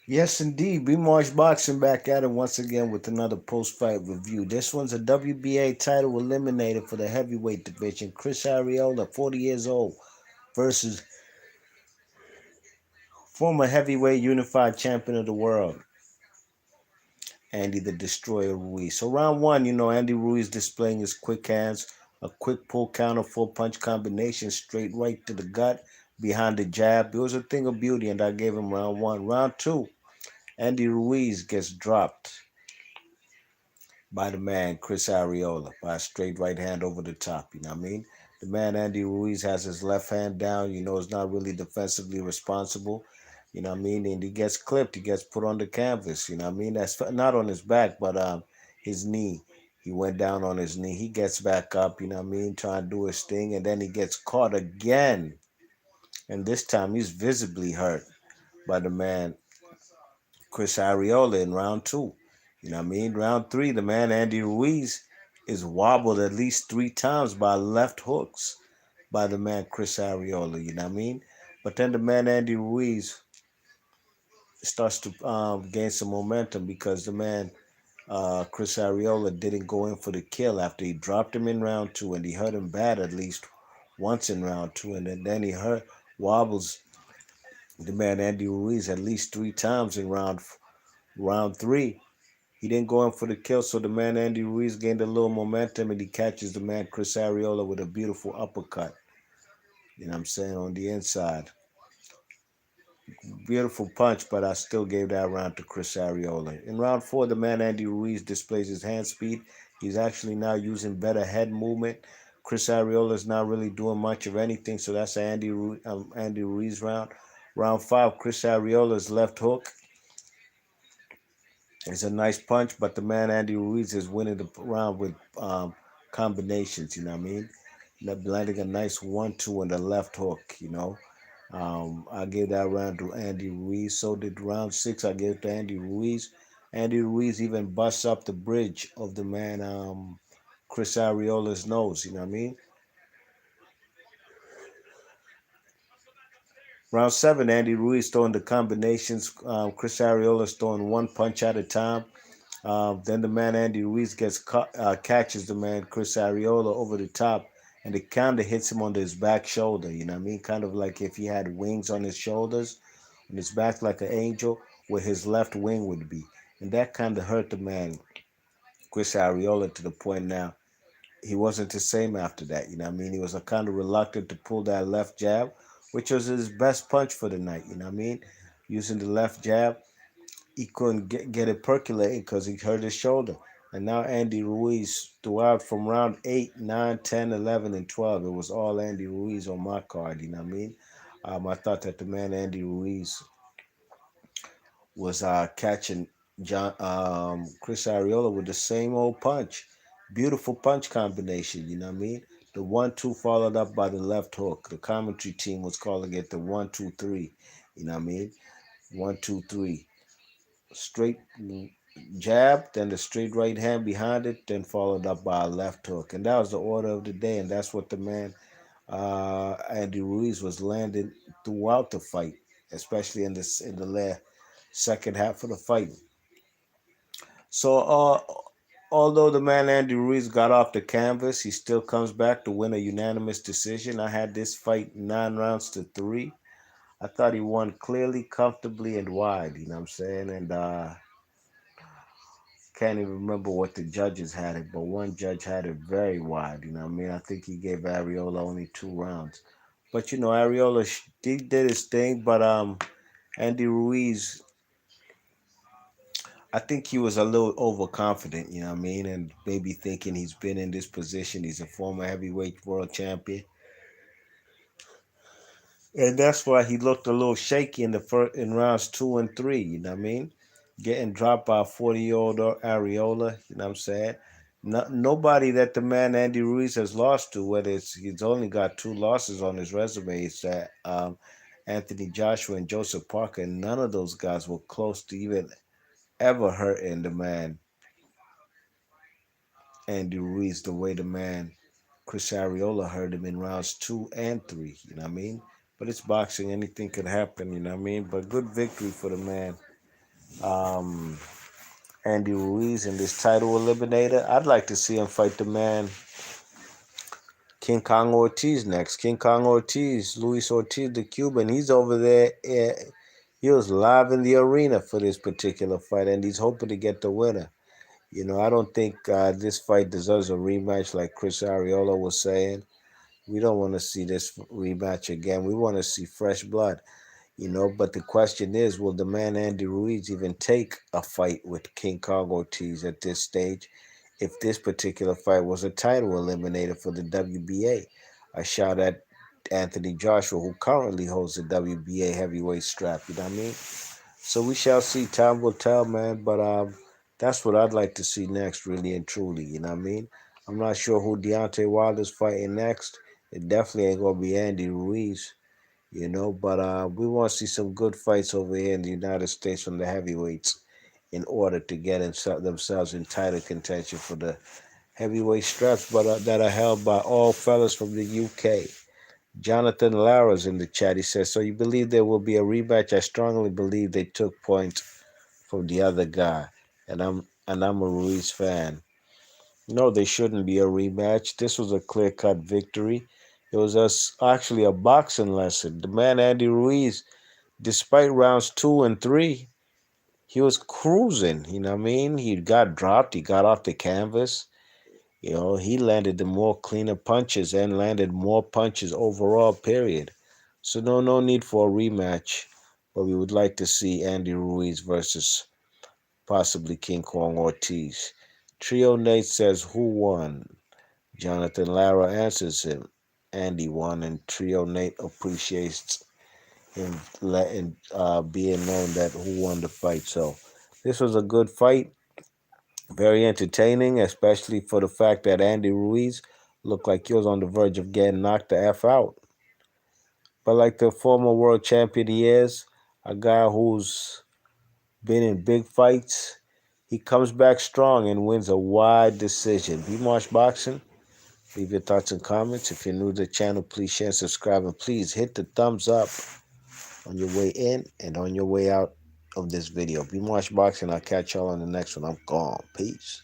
Yes, indeed. We March Boxing back at it once again with another post-fight review. This one's a WBA title eliminated for the heavyweight division. Chris Arreola, 40 years old, versus former heavyweight unified champion of the world, Andy the Destroyer Ruiz. So round one, Andy Ruiz displaying his quick hands, a quick pull counter, full punch combination, straight right to the gut, behind the jab. It was a thing of beauty, and I gave him round one. Round two, Andy Ruiz gets dropped by the man Chris Arreola by a straight right hand over the top. You know what I mean? The man Andy Ruiz has his left hand down. Is not really defensively responsible. You know what I mean? And he gets clipped. He gets put on the canvas. You know what I mean? That's not on his back, but his knee. He went down on his knee. He gets back up. You know what I mean? Trying to do his thing, and then he gets caught again. And this time he's visibly hurt by the man Chris Arreola in round two. You know what I mean? Round three, the man Andy Ruiz is wobbled at least three times by left hooks by the man Chris Arreola. You know what I mean? But then the man Andy Ruiz starts to gain some momentum because the man Chris Arreola didn't go in for the kill after he dropped him in round two, and he hurt him bad at least once in round two, and then he hurt wobbles the man Andy Ruiz at least three times in round three. He didn't go in for the kill, so the man Andy Ruiz gained a little momentum, and he catches the man Chris Arreola with a beautiful uppercut. You know what I'm saying? On the inside. Beautiful punch, but I still gave that round to Chris Arreola. In round four, the man Andy Ruiz displays his hand speed. He's actually now using better head movement. Chris Arreola is not really doing much of anything, so that's an Andy Ruiz round. Round five, Chris Arreola's left hook it's a nice punch, but the man Andy Ruiz is winning the round with combinations. You know what I mean? Landing a nice 1-2 in the left hook. I gave that round to Andy Ruiz. So did round six. I gave to Andy Ruiz. Andy Ruiz even busts up the bridge of the man Chris Ariola's nose. You know what I mean? Round seven, Andy Ruiz throwing the combinations. Chris Ariola's throwing one punch at a time. Then the man Andy Ruiz catches the man Chris Arreola over the top, and it kind of hits him on his back shoulder. You know what I mean? Kind of like if he had wings on his shoulders, on his back like an angel, where his left wing would be, and that kind of hurt the man Chris Arreola to the point now he wasn't the same after that. You know what I mean? He was kind of reluctant to pull that left jab, which was his best punch for the night. You know what I mean? Using the left jab he couldn't get it percolating because he hurt his shoulder. And now Andy Ruiz, throughout from round 8, 9, 10, 11, and 12, it was all Andy Ruiz on my card, you know what I mean? I thought that the man Andy Ruiz was catching Chris Arreola with the same old punch. Beautiful punch combination, you know what I mean? The 1-2 followed up by the left hook. The commentary team was calling it the 1-2-3, you know what I mean? 1-2-3 straight jab, then the straight right hand behind it, then followed up by a left hook. And that was the order of the day, and that's what the man Andy Ruiz was landing throughout the fight, especially in the second half of the fight. So although the man Andy Ruiz got off the canvas, he still comes back to win a unanimous decision. I had this fight 9 rounds to 3. I thought he won clearly, comfortably, and wide. You know what I'm saying? And can't even remember what the judges had it, but one judge had it very wide. You know what I mean? I think he gave Arreola only 2 rounds. But Arreola he did his thing, but Andy Ruiz, I think he was a little overconfident. You know what I mean? And maybe thinking he's been in this position. He's a former heavyweight world champion, and that's why he looked a little shaky in the first in rounds 2 and 3. You know what I mean? Getting dropped by a 40-year-old Arreola. You know what I'm saying? Nobody that the man Andy Ruiz has lost to, whether he's only got 2 losses on his resume, is that Anthony Joshua and Joseph Parker, and none of those guys were close to even ever hurting the man Andy Ruiz the way the man Chris Arreola hurt him in rounds 2 and 3. You know what I mean? But it's boxing; anything could happen. You know what I mean? But good victory for the man um, Andy Ruiz in this title eliminator. I'd like to see him fight the man King Kong Ortiz next. King Kong Ortiz, Luis Ortiz, the Cuban, he's over there. He was live in the arena for this particular fight, and he's hoping to get the winner. I don't think this fight deserves a rematch, like Chris Arreola was saying. We don't want to see this rematch again. We want to see fresh blood. But the question is, will the man Andy Ruiz even take a fight with King Kong Ortiz at this stage if this particular fight was a title eliminator for the WBA? A shot at Anthony Joshua, who currently holds the WBA heavyweight strap, you know what I mean? So we shall see. Time will tell, man. But that's what I'd like to see next, really and truly, you know what I mean? I'm not sure who Deontay Wilder's fighting next. It definitely ain't going to be Andy Ruiz. But we want to see some good fights over here in the United States from the heavyweights in order to get themselves in title contention for the heavyweight straps, but that are held by all fellas from the UK. Jonathan Lara's in the chat. He says, "So you believe there will be a rematch?" I strongly believe they took points from the other guy, and I'm a Ruiz fan. No, they shouldn't be a rematch. This was a clear-cut victory. It was actually a boxing lesson. The man Andy Ruiz, despite rounds 2 and 3, he was cruising. You know what I mean? He got dropped. He got off the canvas. He landed the more cleaner punches and landed more punches overall, period. So no need for a rematch. But we would like to see Andy Ruiz versus possibly King Kong Ortiz. Trio Nate says, who won? Jonathan Lara answers him. Andy won, and Trio Nate appreciates him letting being known that who won the fight. So this was a good fight, very entertaining, especially for the fact that Andy Ruiz looked like he was on the verge of getting knocked the F out. But like the former world champion he is, a guy who's been in big fights, he comes back strong and wins a wide decision. Be Marsh Boxing. Leave your thoughts and comments. If you're new to the channel, please share and subscribe. And please hit the thumbs up on your way in and on your way out of this video. Be Marsh Boxing. I'll catch y'all on the next one. I'm gone. Peace.